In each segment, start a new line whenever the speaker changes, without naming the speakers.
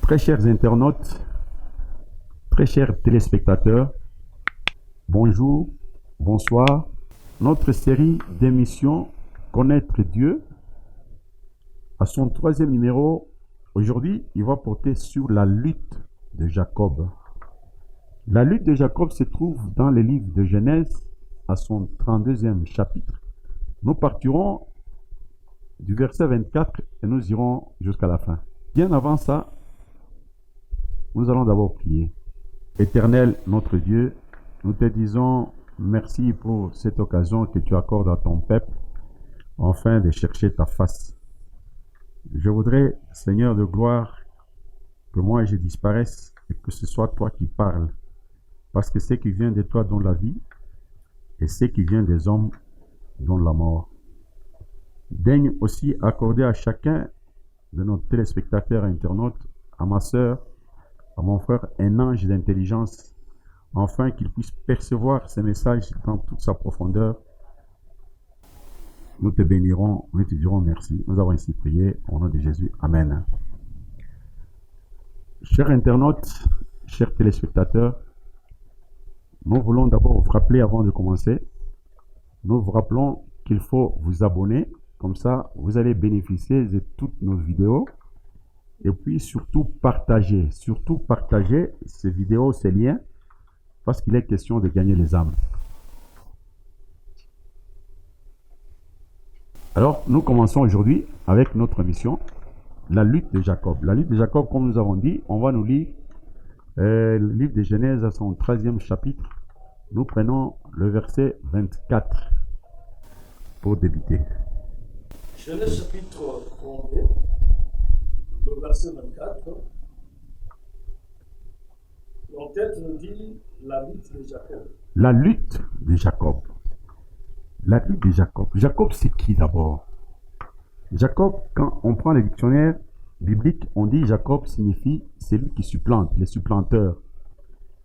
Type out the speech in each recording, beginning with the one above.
Très chers internautes, très chers téléspectateurs, bonjour, bonsoir. Notre série d'émissions Connaître Dieu, à son troisième numéro, aujourd'hui, il va porter sur la lutte de Jacob. La lutte de Jacob se trouve dans le livre de Genèse, à son 32e chapitre. Nous partirons du verset 24 et nous irons jusqu'à la fin. Bien avant ça, nous allons d'abord prier. Éternel, notre Dieu, nous te disons merci pour cette occasion que tu accordes à ton peuple, afin de chercher ta face. Je voudrais, Seigneur de gloire, que moi je disparaisse et que ce soit toi qui parles, parce que ce qui vient de toi donne la vie et ce qui vient des hommes donne la mort. Daigne aussi accorder à chacun de nos téléspectateurs et internautes, à ma sœur, à mon frère, un ange d'intelligence, afin qu'il puisse percevoir ces messages dans toute sa profondeur. Nous te bénirons, nous te dirons merci. Nous avons ainsi prié au nom de Jésus. Amen. Chers internautes, chers téléspectateurs, nous voulons d'abord vous rappeler avant de commencer, nous vous rappelons qu'il faut vous abonner, comme ça vous allez bénéficier de toutes nos vidéos. Et puis surtout partager ces vidéos, ces liens, parce qu'il est question de gagner les âmes. Alors nous commençons aujourd'hui avec notre mission, la lutte de Jacob. La lutte de Jacob, comme nous avons dit, on va nous lire le livre de Genèse à son 13e chapitre. Nous prenons le verset 24 pour débuter.
Genèse chapitre 32. Le verset 24, l'entête nous dit la lutte de Jacob.
La lutte de Jacob. La lutte de Jacob. Jacob, c'est qui d'abord? Jacob, quand on prend le dictionnaire biblique, on dit Jacob signifie celui qui supplante, les supplanteurs.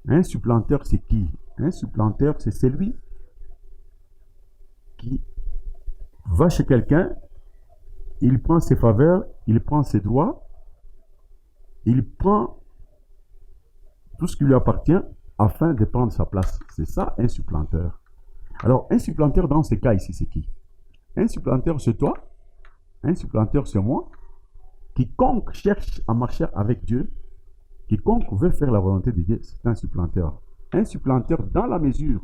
Un supplanteur, c'est qui? Un supplanteur, c'est celui qui va chez quelqu'un, il prend ses faveurs, il prend ses droits, il prend tout ce qui lui appartient afin de prendre sa place. C'est ça, un supplanteur. Alors, un supplanteur dans ce cas ici, c'est qui? Un supplanteur, c'est toi. Un supplanteur, c'est moi. Quiconque cherche à marcher avec Dieu, quiconque veut faire la volonté de Dieu, c'est un supplanteur. Un supplanteur dans la mesure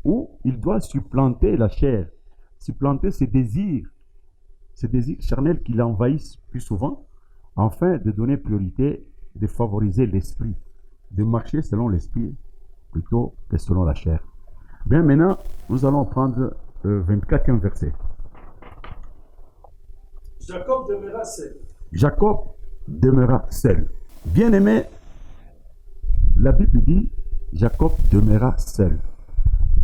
où il doit supplanter la chair, supplanter ses désirs charnels qui l'envahissent plus souvent, afin de donner priorité, de favoriser l'esprit, de marcher selon l'esprit plutôt que selon la chair. Bien, maintenant, nous allons prendre le 24e verset.
Jacob demeura seul.
Jacob demeura seul. Bien aimé, la Bible dit Jacob demeura seul.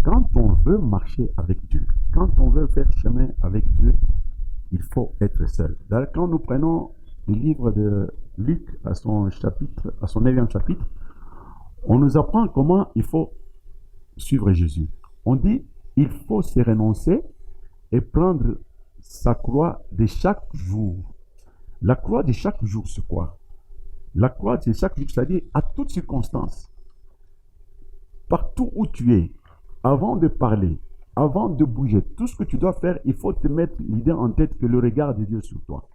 Quand on veut marcher avec Dieu, quand on veut faire chemin avec Dieu, il faut être seul. D'ailleurs, quand nous prenons le livre de Luc à son 9e chapitre, on nous apprend comment il faut suivre Jésus. On dit, il faut se renoncer et prendre sa croix de chaque jour. La croix de chaque jour, c'est quoi? La croix de chaque jour, c'est-à-dire à toute circonstance. Partout où tu es, avant de parler, avant de bouger, tout ce que tu dois faire, il faut te mettre l'idée en tête que le regard de Dieu sur toi.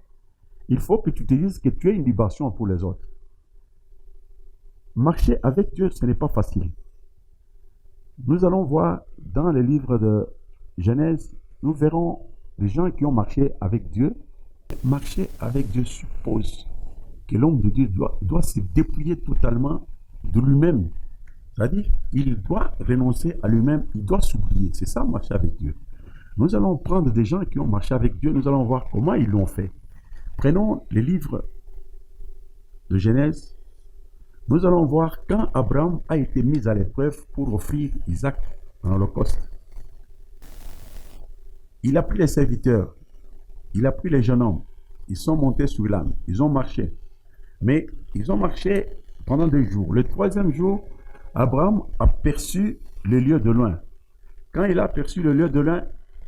Il faut que tu te dises que tu es une libération pour les autres. Marcher avec Dieu, ce n'est pas facile. Nous allons voir dans le livre de Genèse, nous verrons des gens qui ont marché avec Dieu. Marcher avec Dieu suppose que l'homme de Dieu doit se dépouiller totalement de lui-même. C'est-à-dire, il doit renoncer à lui-même, il doit s'oublier. C'est ça, marcher avec Dieu. Nous allons prendre des gens qui ont marché avec Dieu, nous allons voir comment ils l'ont fait. Prenons les livres de Genèse. Nous allons voir quand Abraham a été mis à l'épreuve pour offrir Isaac en holocauste. Il a pris les serviteurs, il a pris les jeunes hommes, ils sont montés sur l'âne, ils ont marché. Mais ils ont marché pendant 2 jours. Le 3e jour, Abraham a perçu le lieu de loin. Quand il a aperçu le lieu de loin,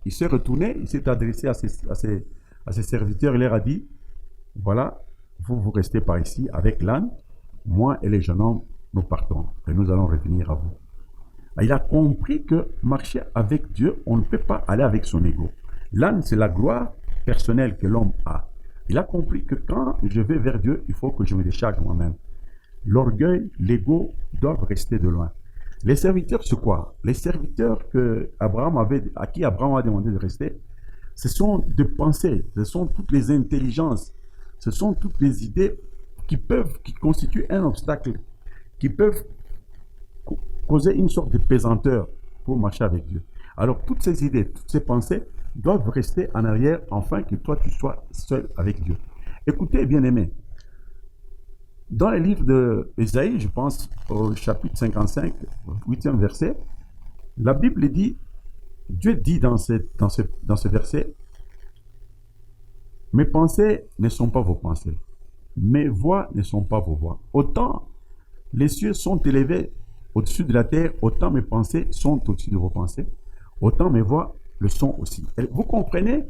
il s'est retourné, il s'est adressé à ses serviteurs, il leur a dit, voilà, vous restez par ici avec l'âne, moi et les jeunes hommes, nous partons et nous allons revenir à vous. Il a compris que marcher avec Dieu, on ne peut pas aller avec son ego. L'âne, c'est la gloire personnelle que l'homme a. Il a compris que quand je vais vers Dieu, il faut que je me décharge moi-même. L'orgueil, l'ego doivent rester de loin. Les serviteurs, c'est quoi? Les serviteurs à qui Abraham a demandé de rester, ce sont des pensées, ce sont toutes les intelligences, ce sont toutes les idées qui constituent un obstacle, qui peuvent causer une sorte de pesanteur pour marcher avec Dieu. Alors, toutes ces idées, toutes ces pensées doivent rester en arrière afin que toi, tu sois seul avec Dieu. Écoutez, bien-aimés, dans le livre d'Ésaïe, je pense, au chapitre 55, 8e verset, la Bible dit, Dieu dit dans ce verset, « Mes pensées ne sont pas vos pensées, mes voix ne sont pas vos voix. Autant les cieux sont élevés au-dessus de la terre, autant mes pensées sont au-dessus de vos pensées, autant mes voix le sont aussi. » Et vous comprenez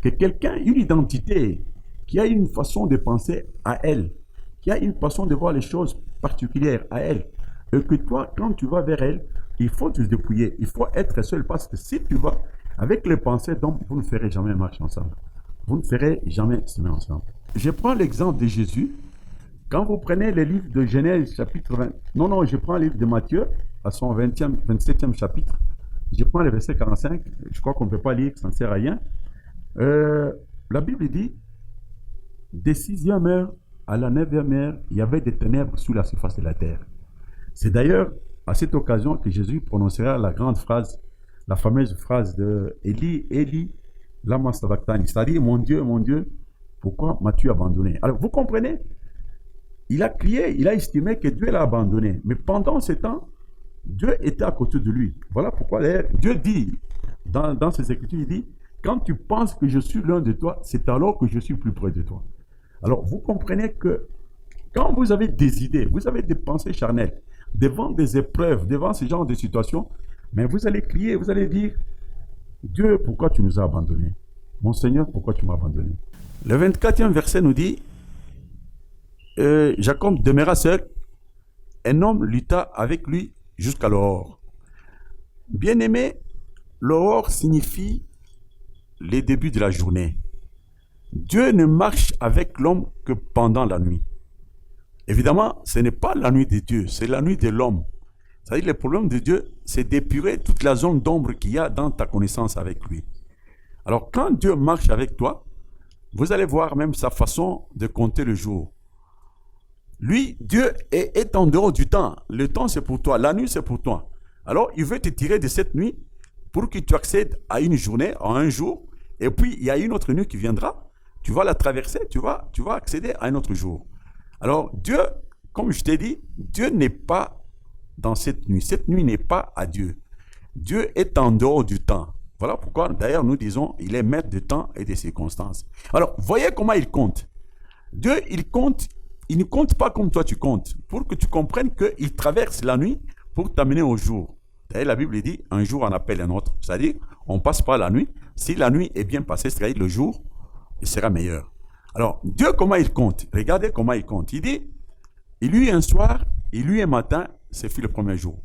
que quelqu'un a une identité, qui a une façon de penser à elle, qui a une façon de voir les choses particulières à elle, et que toi, quand tu vas vers elle, il faut te dépouiller, il faut être seul, parce que si tu vas avec les pensées, donc vous ne ferez jamais marcher ensemble. Vous ne ferez jamais semer ensemble. Je prends l'exemple de Jésus. Quand vous prenez le livre de Genèse, chapitre 20, je prends le livre de Matthieu, à son 27e chapitre. Je prends le verset 45, je crois qu'on ne peut pas lire, ça ne sert à rien. La Bible dit, des 6e heure à la 9e heure, il y avait des ténèbres sous la surface de la terre. C'est d'ailleurs à cette occasion que Jésus prononcera la grande phrase, la fameuse phrase de Élie, Élie, lama sabachthani, c'est-à-dire, mon Dieu, pourquoi m'as-tu abandonné? Alors, vous comprenez? Il a crié, il a estimé que Dieu l'a abandonné. Mais pendant ce temps, Dieu était à côté de lui. Voilà pourquoi d'ailleurs, Dieu dit, dans ses Écritures, il dit, quand tu penses que je suis loin de toi, c'est alors que je suis plus près de toi. Alors, vous comprenez que quand vous avez des idées, vous avez des pensées charnelles, devant des épreuves, devant ce genre de situation, mais vous allez crier, vous allez dire, Dieu, pourquoi tu nous as abandonnés? Mon Seigneur, pourquoi tu m'as abandonné? Le 24e verset nous dit, Jacob demeura seul, un homme lutta avec lui jusqu'à l'aurore. Bien-aimé, l'aurore signifie les débuts de la journée. Dieu ne marche avec l'homme que pendant la nuit. Évidemment, ce n'est pas la nuit de Dieu, c'est la nuit de l'homme. C'est-à-dire le problème de Dieu, c'est d'épurer toute la zone d'ombre qu'il y a dans ta connaissance avec lui. Alors, quand Dieu marche avec toi, vous allez voir même sa façon de compter le jour. Lui, Dieu est en dehors du temps. Le temps, c'est pour toi. La nuit, c'est pour toi. Alors, il veut te tirer de cette nuit pour que tu accèdes à une journée, à un jour. Et puis, il y a une autre nuit qui viendra. Tu vas la traverser, tu vas accéder à un autre jour. Alors, Dieu, comme je t'ai dit, Dieu n'est pas dans cette nuit. Cette nuit n'est pas à Dieu. Dieu est en dehors du temps. Voilà pourquoi, d'ailleurs, nous disons, il est maître du temps et des circonstances. Alors, voyez comment il compte. Dieu, il ne compte pas comme toi tu comptes, pour que tu comprennes qu'il traverse la nuit pour t'amener au jour. D'ailleurs, la Bible dit, un jour en appelle un autre. C'est-à-dire, on passe par la nuit. Si la nuit est bien passée, c'est-à-dire le jour, il sera meilleur. Alors, Dieu, comment il compte? Regardez comment il compte. Il dit, il y eut un soir, il y eut un matin, c'est fut le premier jour.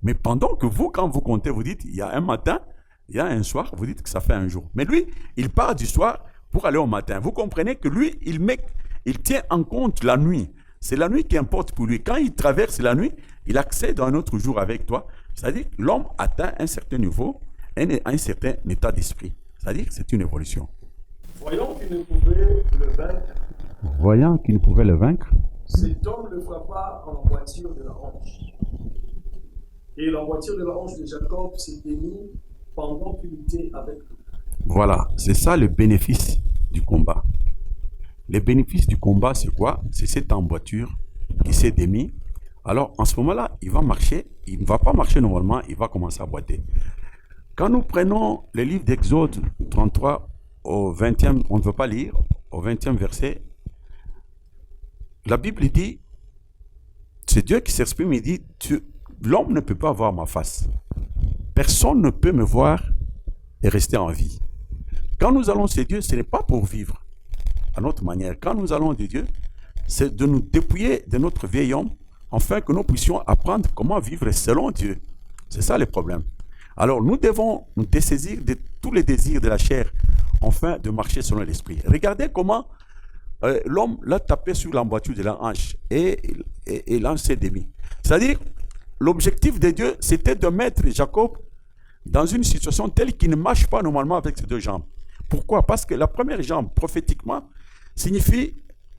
Mais pendant que vous, quand vous comptez, vous dites, il y a un matin, il y a un soir, vous dites que ça fait un jour. Mais lui, il part du soir pour aller au matin. Vous comprenez que lui, il tient en compte la nuit. C'est la nuit qui importe pour lui. Quand il traverse la nuit, il accède à un autre jour avec toi. C'est-à-dire que l'homme atteint un certain niveau, un certain état d'esprit. C'est-à-dire que c'est une évolution.
Voyant qu'il ne pouvait le vaincre,
Voyant qu'il ne pouvait le vaincre,
cet homme le frappa en l'emboîture de la hanche. Et l'emboîture de la hanche de Jacob s'est démise pendant qu'il était avec lui.
voilà, c'est ça le bénéfice du combat. Le bénéfice du combat, c'est quoi? C'est cette emboîture qui s'est démise. Alors, en ce moment-là, il va marcher. Il ne va pas marcher normalement, il va commencer à boiter. Quand nous prenons le livre d'Exode 33 au 20e, on ne veut pas lire, au 20e verset, la Bible dit, c'est Dieu qui s'exprime, il dit, l'homme ne peut pas voir ma face. Personne ne peut me voir et rester en vie. Quand nous allons chez Dieu, ce n'est pas pour vivre à notre manière. Quand nous allons de Dieu, c'est de nous dépouiller de notre vieil homme, afin que nous puissions apprendre comment vivre selon Dieu. C'est ça le problème. Alors nous devons nous dessaisir de tous les désirs de la chair, afin de marcher selon l'esprit. Regardez comment l'homme l'a tapé sur l'emboîture de la hanche et l'ange s'est démis. C'est-à-dire, l'objectif de Dieu, c'était de mettre Jacob dans une situation telle qu'il ne marche pas normalement avec ses deux jambes. Pourquoi? Parce que la première jambe, prophétiquement, signifie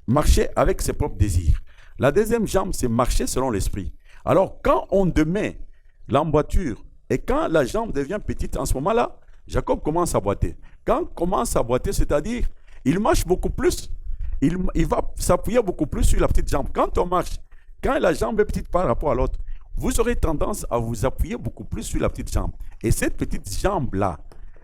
marcher avec ses propres désirs. La deuxième jambe, c'est marcher selon l'esprit. Alors, quand on demet l'emboîture et quand la jambe devient petite, en ce moment-là, Jacob commence à boiter. Quand il commence à boiter, c'est-à-dire, il marche beaucoup plus, il va s'appuyer beaucoup plus sur la petite jambe. Quand on marche, quand la jambe est petite par rapport à l'autre, vous aurez tendance à vous appuyer beaucoup plus sur la petite jambe. Et cette petite jambe-là,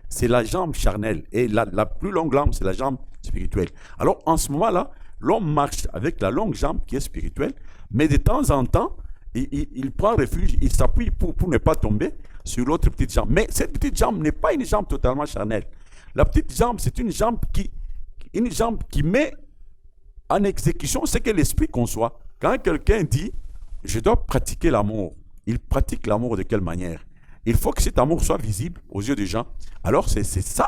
c'est la jambe charnelle. Et la plus longue jambe, c'est la jambe spirituelle. Alors, en ce moment-là, l'homme marche avec la longue jambe qui est spirituelle, mais de temps en temps, il prend refuge, il s'appuie pour ne pas tomber sur l'autre petite jambe. Mais cette petite jambe n'est pas une jambe totalement charnelle. La petite jambe, c'est une jambe qui met en exécution ce que l'esprit conçoit. Quand quelqu'un dit « je dois pratiquer l'amour », il pratique l'amour de quelle manière? Il faut que cet amour soit visible aux yeux des gens. Alors c'est ça.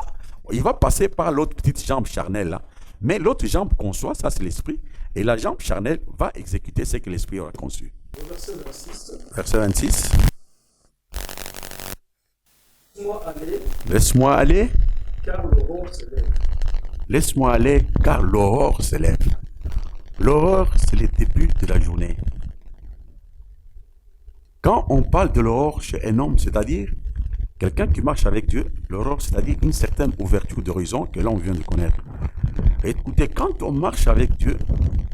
Il va passer par l'autre petite jambe charnelle là. Mais l'autre jambe conçoit, ça c'est l'esprit. Et la jambe charnelle va exécuter ce que l'esprit aura conçu.
Verset 26.
Verset 26.
Laisse-moi aller,
Laisse-moi aller,
car l'aurore se lève.
laisse-moi aller, car l'aurore se lève. L'aurore, c'est le début de la journée. Quand on parle de l'aurore chez un homme, c'est-à-dire quelqu'un qui marche avec Dieu, l'aurore, c'est-à-dire une certaine ouverture d'horizon que l'on vient de connaître. Et écoutez, quand on marche avec Dieu,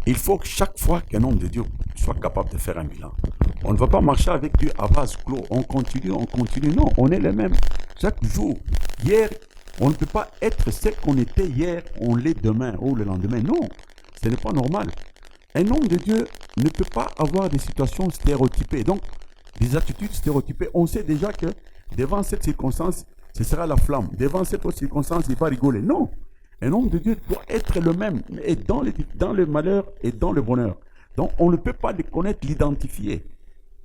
il faut que chaque fois qu'un homme de Dieu soit capable de faire un bilan. On ne va pas marcher avec Dieu à vase clos. On continue. Non, on est les mêmes chaque jour. Hier, on ne peut pas être ce qu'on était hier, on l'est demain ou le lendemain. Non, ce n'est pas normal. Un homme de Dieu ne peut pas avoir des situations stéréotypées. Donc, des attitudes stéréotypées. On sait déjà que devant cette circonstance, ce sera la flamme. Devant cette autre circonstance, il va rigoler. Non. Un homme de Dieu doit être le même, et dans le malheur et dans le bonheur. Donc, on ne peut pas le connaître, l'identifier.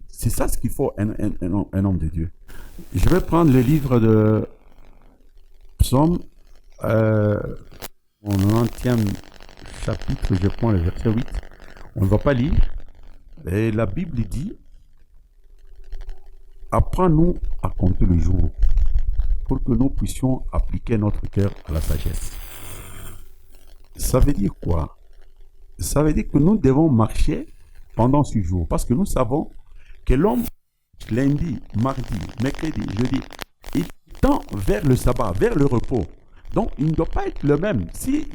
C'est ça ce qu'il faut, un homme de Dieu. Je vais prendre le livre de Psaume, au 90e chapitre, je prends le verset 8. On ne va pas lire. Et la Bible dit, apprends-nous à compter le jour, pour que nous puissions appliquer notre cœur à la sagesse. Ça veut dire quoi? Ça veut dire que nous devons marcher pendant 6 jours. Parce que nous savons que l'homme, lundi, mardi, mercredi, jeudi, il tend vers le sabbat, vers le repos. Donc, il ne doit pas être le même. Si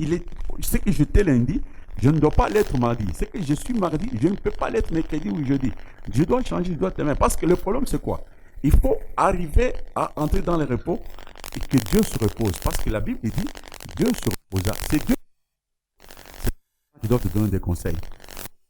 ce que j'étais lundi, je ne dois pas l'être mardi. Ce que je suis mardi, je ne peux pas l'être mercredi ou jeudi. Je dois changer, je dois être le même. Parce que le problème, c'est quoi? Il faut arriver à entrer dans le repos et que Dieu se repose. Parce que la Bible dit, Dieu se reposa. C'est Dieu qui doit te donner des conseils.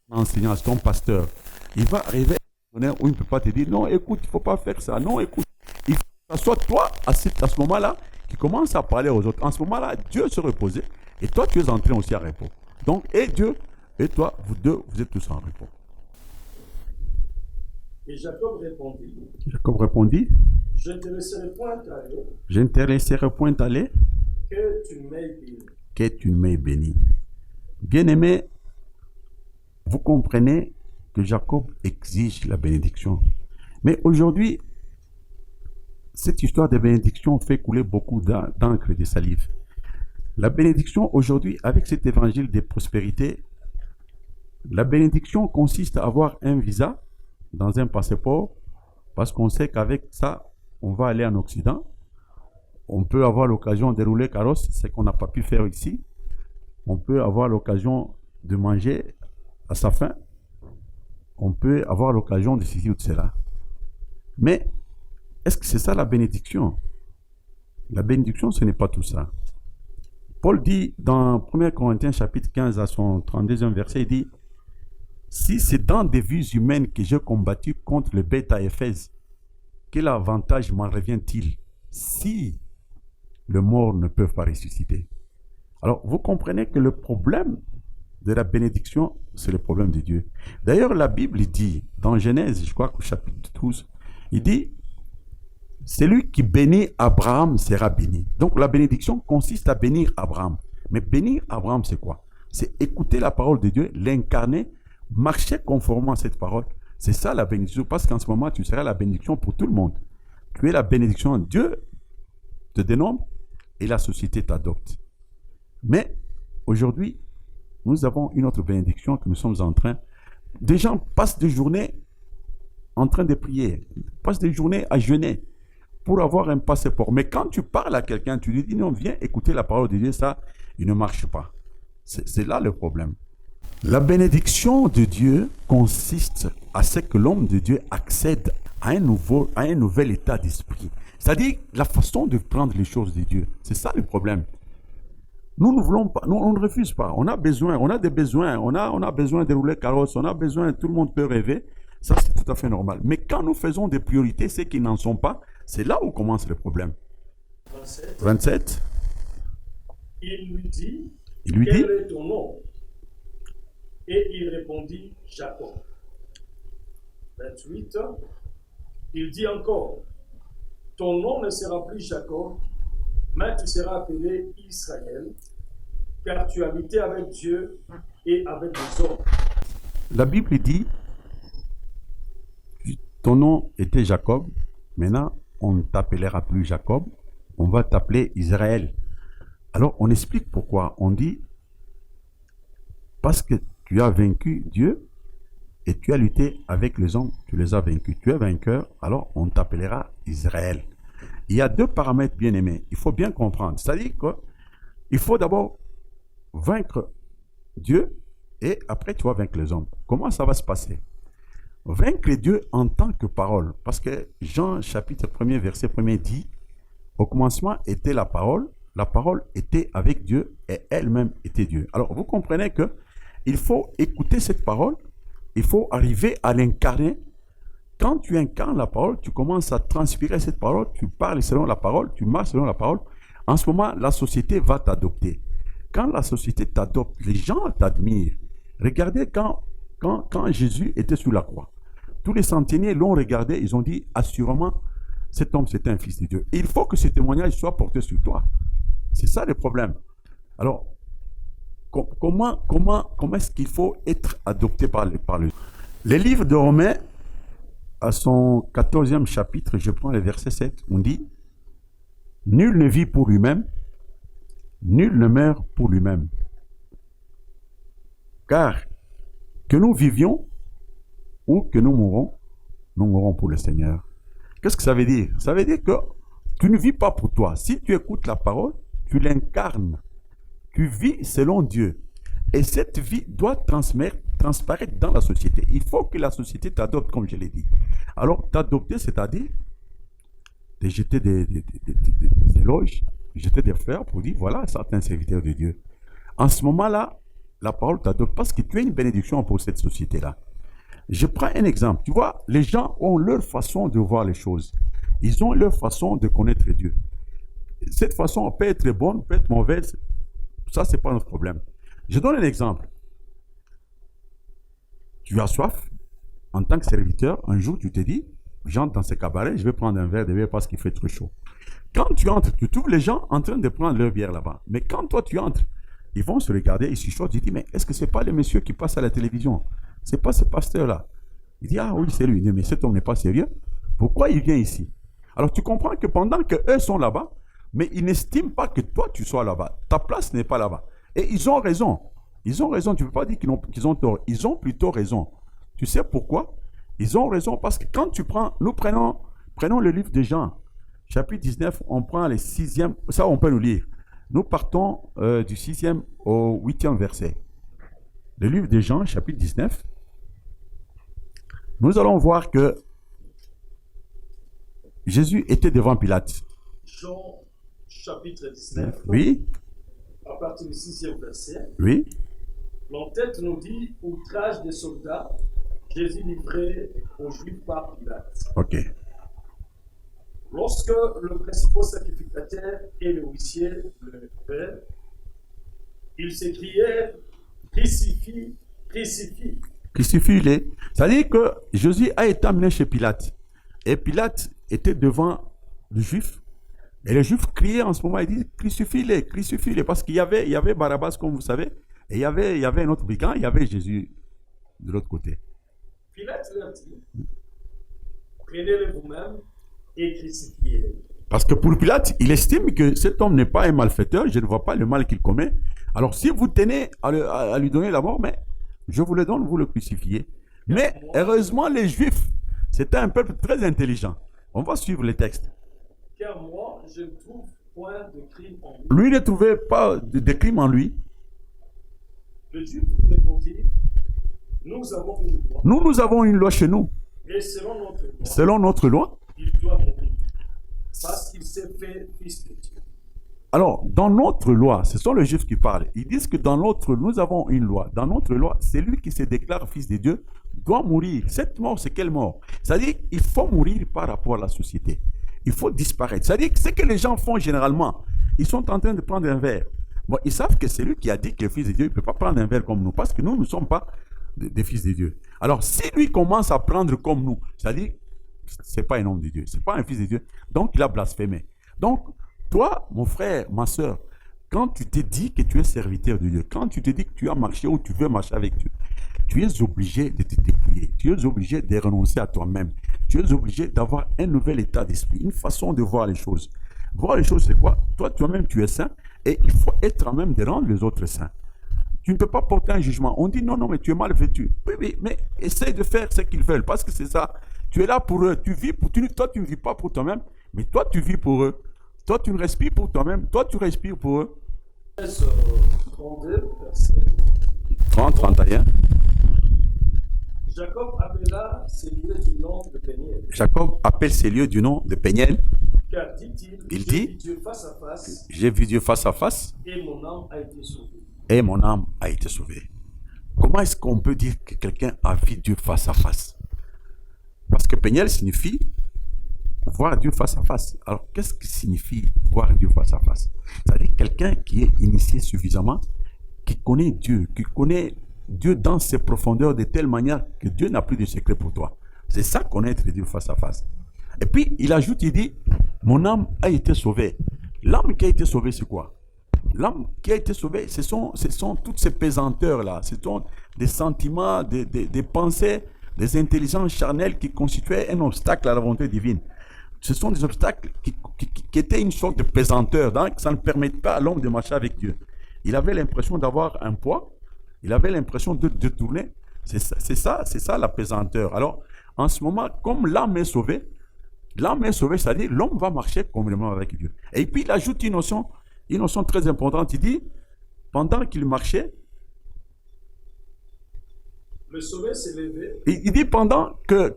Ton enseignant, ton pasteur, il va arriver à un moment où il ne peut pas te dire, non, écoute, il ne faut pas faire ça. Non, écoute, il faut que ce soit toi, à ce moment-là, qui commence à parler aux autres. En ce moment-là, Dieu se reposait et toi, tu es entré aussi à repos. Donc, et Dieu et toi, vous deux, vous êtes tous en repos.
Et Jacob répondit,
je
ne te laisserai point aller,
je ne te laisserai point aller,
que tu m'aies béni.
Que tu m'aies béni. Bien-aimé, vous comprenez que Jacob exige la bénédiction. Mais aujourd'hui, cette histoire de bénédiction fait couler beaucoup d'encre et de salive. La bénédiction aujourd'hui, avec cet évangile de prospérité, la bénédiction consiste à avoir un visa dans un passeport, parce qu'on sait qu'avec ça, on va aller en Occident. On peut avoir l'occasion de rouler carrosse, ce qu'on n'a pas pu faire ici. On peut avoir l'occasion de manger à sa faim. On peut avoir l'occasion de ceci ou de cela. Mais, est-ce que c'est ça la bénédiction? La bénédiction, ce n'est pas tout ça. Paul dit dans 1 Corinthiens chapitre 15 à son 32e verset, il dit, si c'est dans des vies humaines que j'ai combattu contre le bête à Éphèse, quel avantage m'en revient-il si le mort ne peut pas ressusciter? Alors, vous comprenez que le problème de la bénédiction, c'est le problème de Dieu. D'ailleurs, la Bible dit, dans Genèse, je crois qu'au chapitre 12, il dit, celui qui bénit Abraham sera béni. Donc la bénédiction consiste à bénir Abraham. Mais bénir Abraham, c'est quoi? C'est écouter la parole de Dieu, l'incarner, marcher conformément à cette parole. C'est ça la bénédiction, parce qu'en ce moment, tu seras la bénédiction pour tout le monde. Tu es la bénédiction, Dieu te dénombre et la société t'adopte. Mais aujourd'hui, nous avons une autre bénédiction que nous sommes en train. Des gens passent des journées en train de prier, passent des journées à jeûner pour avoir un passeport. Mais quand tu parles à quelqu'un, tu lui dis non, viens écouter la parole de Dieu, ça, il ne marche pas. C'est là le problème. La bénédiction de Dieu consiste à ce que l'homme de Dieu accède à un nouvel état d'esprit. C'est-à-dire la façon de prendre les choses de Dieu. C'est ça le problème. Nous ne voulons pas, nous, on ne refuse pas. On a besoin, on a des besoins, on a besoin de rouler carrosse, on a besoin, tout le monde peut rêver. Ça, c'est tout à fait normal. Mais quand nous faisons des priorités, ceux qui n'en sont pas, c'est là où commence le problème. 27.
Il lui dit,
Il lui dit,
quel est ton nom? Et il répondit, Jacob. 28. Il dit encore, ton nom ne sera plus Jacob, mais tu seras appelé Israël, car tu habitais avec Dieu et avec les hommes.
La Bible dit, ton nom était Jacob, maintenant on ne t'appellera plus Jacob, on va t'appeler Israël. Alors on explique pourquoi. On dit, parce que tu as vaincu Dieu et tu as lutté avec les hommes, tu les as vaincus. Tu es vainqueur, alors on t'appellera Israël. Il y a deux paramètres bien aimés. Il faut bien comprendre. C'est-à-dire qu'il faut d'abord vaincre Dieu et après tu vas vaincre les hommes. Comment ça va se passer? Vaincre Dieu en tant que parole. Parce que Jean chapitre 1er verset 1er dit, au commencement était la parole était avec Dieu et elle-même était Dieu. Alors vous comprenez que il faut écouter cette parole, il faut arriver à l'incarner. Quand tu incarnes la parole, tu commences à transpirer cette parole, tu parles selon la parole, tu marches selon la parole. En ce moment, la société va t'adopter. Quand la société t'adopte, les gens t'admirent. Regardez quand Jésus était sur la croix. Tous les centeniers l'ont regardé, ils ont dit, assurément, cet homme, c'est un fils de Dieu. Et il faut que ce témoignage soit porté sur toi. C'est ça le problème. Alors, comment est-ce qu'il faut être adopté par le... Le livre de Romains, à son 14e chapitre, je prends le verset 7, on dit, nul ne vit pour lui-même, nul ne meurt pour lui-même. Car que nous vivions ou que nous mourrons pour le Seigneur. Qu'est-ce que ça veut dire? Ça veut dire que tu ne vis pas pour toi. Si tu écoutes la parole, tu l'incarnes. Tu vis selon Dieu. Et cette vie doit transparaître dans la société. Il faut que la société t'adopte, comme je l'ai dit. Alors, t'adopter, c'est-à-dire de jeter des éloges, jeter des fleurs pour dire, voilà, certains serviteurs de Dieu. En ce moment-là, la parole t'adopte parce que tu es une bénédiction pour cette société-là. Je prends un exemple. Tu vois, les gens ont leur façon de voir les choses. Ils ont leur façon de connaître Dieu. Cette façon peut être bonne, peut être mauvaise. Ça, ce n'est pas notre problème. Je donne un exemple. Tu as soif. En tant que serviteur, un jour, tu te dis, j'entre dans ce cabaret, je vais prendre un verre de bière parce qu'il fait trop chaud. Quand tu entres, tu trouves les gens en train de prendre leur bière là-bas. Mais quand toi, tu entres, ils vont se regarder, ils chuchotent, ils disent, mais est-ce que ce n'est pas le monsieur qui passe à la télévision? Ce n'est pas ce pasteur-là. Il dit, ah oui, c'est lui. Il dit, mais cet homme n'est pas sérieux. Pourquoi il vient ici? Alors tu comprends que pendant qu'eux sont là-bas, mais ils n'estiment pas que toi, tu sois là-bas. Ta place n'est pas là-bas. Et ils ont raison. Ils ont raison. Tu ne peux pas dire qu'ils ont tort. Ils ont plutôt raison. Tu sais pourquoi? Ils ont raison parce que quand tu prends, nous prenons le livre de Jean, chapitre 19, on prend les 6e, ça on peut nous lire. Nous partons du 6e au 8e verset. Le livre de Jean, chapitre 19, nous allons voir que Jésus était devant Pilate.
Jean, chapitre 19.
Oui.
À partir du 6e verset.
Oui.
L'entête nous dit, outrage des soldats, Jésus livré aux Juifs par Pilate.
Ok.
Lorsque le principal sacrificateur et le huissier le virent, ils s'écrièrent, Crucifie, crucifie.
Crucifie-les. C'est-à-dire que Jésus a été amené chez Pilate. Et Pilate était devant les Juifs. Et les Juifs criaient en ce moment, ils disent crucifie-les, crucifie-les. Parce qu'il y avait Barabbas, comme vous savez, et il y avait un autre brigand, il y avait Jésus de l'autre côté.
Pilate leur dit, prenez-les vous-même et crucifiez-les.
Parce que pour Pilate, il estime que cet homme n'est pas un malfaiteur, je ne vois pas le mal qu'il commet. Alors si vous tenez à lui donner la mort, mais je vous le donne, vous le crucifiez. Mais heureusement, les Juifs, c'était un peuple très intelligent. On va suivre les textes.
Car moi, je ne trouve point de crime en lui.
Lui ne trouvait pas de crime en lui.
Le Juif répondit, nous avons une loi.
Nous avons une loi chez nous.
Et selon
Notre loi,
il doit mourir. Parce qu'il s'est fait fils de Dieu.
alors, dans notre loi, ce sont les Juifs qui parlent. Ils disent que nous avons une loi. Dans notre loi, celui qui se déclare fils de Dieu doit mourir. Cette mort, c'est quelle mort? C'est-à-dire qu'il faut mourir par rapport à la société. Il faut disparaître. C'est-à-dire que ce que les gens font généralement, ils sont en train de prendre un verre. Bon, ils savent que c'est lui qui a dit que le fils de Dieu ne peut pas prendre un verre comme nous, parce que nous ne sommes pas des fils de Dieu. Alors, si lui commence à prendre comme nous, c'est-à-dire, ce n'est pas un homme de Dieu, ce n'est pas un fils de Dieu, donc il a blasphémé. Donc, toi, mon frère, ma soeur, quand tu te dis que tu es serviteur de Dieu, quand tu te dis que tu as marché ou tu veux marcher avec Dieu, tu es obligé de te dépouiller, tu es obligé de renoncer à toi-même, tu es obligé d'avoir un nouvel état d'esprit, une façon de voir les choses. Voir les choses, c'est quoi? Toi-même, tu es saint et il faut être à même de rendre les autres saints. Tu ne peux pas porter un jugement. On dit non, mais tu es mal vêtu. Oui, mais essaye de faire ce qu'ils veulent parce que c'est ça. Tu es là pour eux. Toi, tu ne vis pas pour toi-même, mais toi, tu vis pour eux. Toi, tu ne respires pour toi-même. Toi, tu respires pour eux.
32, verset
30, 31.
Jacob appela ces lieux du nom de Péniel.
Jacob appelle ces lieux du nom de Péniel.
Car dit-il,
Il
j'ai
dit,
vu Dieu face à face,
j'ai vu Dieu face à face
et mon âme a été sauvée.
et mon âme a été sauvée. Comment est-ce qu'on peut dire que quelqu'un a vu Dieu face à face? Parce que Péniel signifie voir Dieu face à face. Alors, qu'est-ce que signifie voir Dieu face à face? C'est-à-dire quelqu'un qui est initié suffisamment, qui connaît Dieu dans ses profondeurs de telle manière que Dieu n'a plus de secret pour toi. C'est ça, connaître Dieu face à face. Et puis, il ajoute, il dit, mon âme a été sauvée. L'âme qui a été sauvée, c'est quoi? L'âme qui a été sauvée, ce sont toutes ces pesanteurs-là. Ce sont des sentiments, des pensées, des intelligences charnelles qui constituaient un obstacle à la volonté divine. Ce sont des obstacles qui étaient une sorte de pesanteur. Donc, ça ne permet pas à l'homme de marcher avec Dieu. Il avait l'impression d'avoir un poids. Il avait l'impression de tourner. C'est ça la pesanteur. Alors, en ce moment, comme l'âme est sauvée, c'est-à-dire l'homme va marcher complètement avec Dieu. Et puis, il ajoute une notion très importante. Il dit, pendant qu'il marchait,
le soleil s'est levé.
Il dit pendant que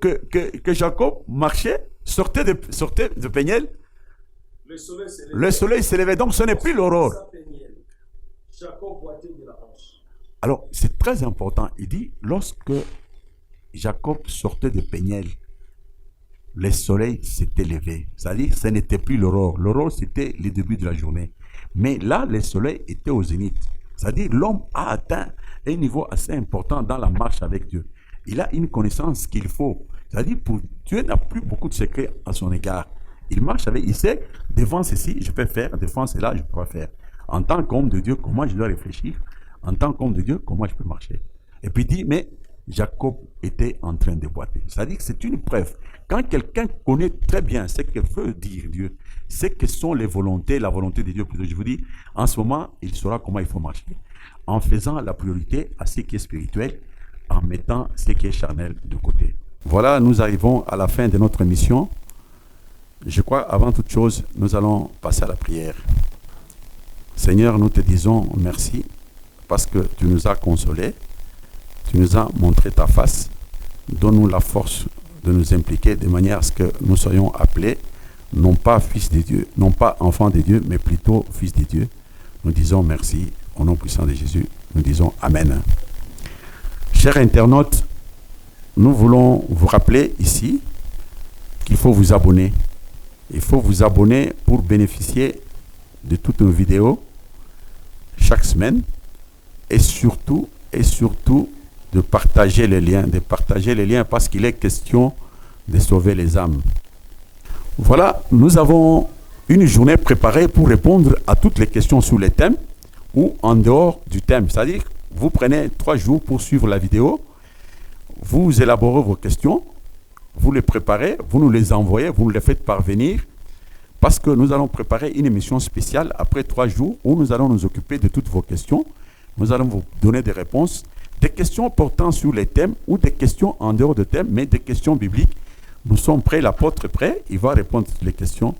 Jacob marchait, sortait de Péniel,
Le soleil s'est levé.
le soleil s'est levé. Donc ce n'est plus l'aurore.
Jacob boitait de la hanche.
Alors c'est très important. Il dit, lorsque Jacob sortait de Péniel, le soleil s'était levé. C'est-à-dire ce n'était plus l'aurore. L'aurore, c'était le début de la journée. Mais là, le soleil était au zénith. C'est-à-dire l'homme a atteint un niveau assez important dans la marche avec Dieu. Il a une connaissance qu'il faut. C'est-à-dire pour Dieu n'a plus beaucoup de secrets à son égard. Il marche avec, il sait, devant ceci, je peux faire, devant cela, je ne peux pas faire. En tant qu'homme de Dieu, comment je dois réfléchir? En tant qu'homme de Dieu, comment je peux marcher? Et puis il dit, mais Jacob était en train de boiter. C'est-à-dire que c'est une preuve. Quand quelqu'un connaît très bien ce que veut dire Dieu, ce que sont les volontés, la volonté de Dieu, plutôt, je vous dis, en ce moment, il saura comment il faut marcher. En faisant la priorité à ce qui est spirituel, en mettant ce qui est charnel de côté. Voilà, nous arrivons à la fin de notre émission. Je crois, avant toute chose, nous allons passer à la prière. Seigneur, nous te disons merci parce que tu nous as consolés, tu nous as montré ta face. Donne-nous la force de nous impliquer de manière à ce que nous soyons appelés, non pas fils de Dieu, non pas enfants de Dieu, mais plutôt fils de Dieu. Nous disons merci au nom puissant de Jésus. Nous disons Amen. Chers internautes, nous voulons vous rappeler ici qu'il faut vous abonner. Il faut vous abonner pour bénéficier de toutes nos vidéos chaque semaine et surtout et surtout de partager les liens parce qu'il est question de sauver les âmes. Voilà, nous avons une journée préparée pour répondre à toutes les questions sur les thèmes ou en dehors du thème. C'est-à-dire, vous prenez 3 jours pour suivre la vidéo, vous élaborez vos questions, vous les préparez, vous nous les envoyez, vous nous les faites parvenir, parce que nous allons préparer une émission spéciale après 3 jours où nous allons nous occuper de toutes vos questions. Nous allons vous donner des réponses, des questions portant sur les thèmes ou des questions en dehors de thèmes, mais des questions bibliques. Nous sommes prêts, l'apôtre est prêt, il va répondre à toutes les questions.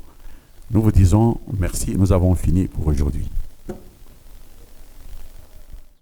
Nous vous disons merci, nous avons fini pour aujourd'hui.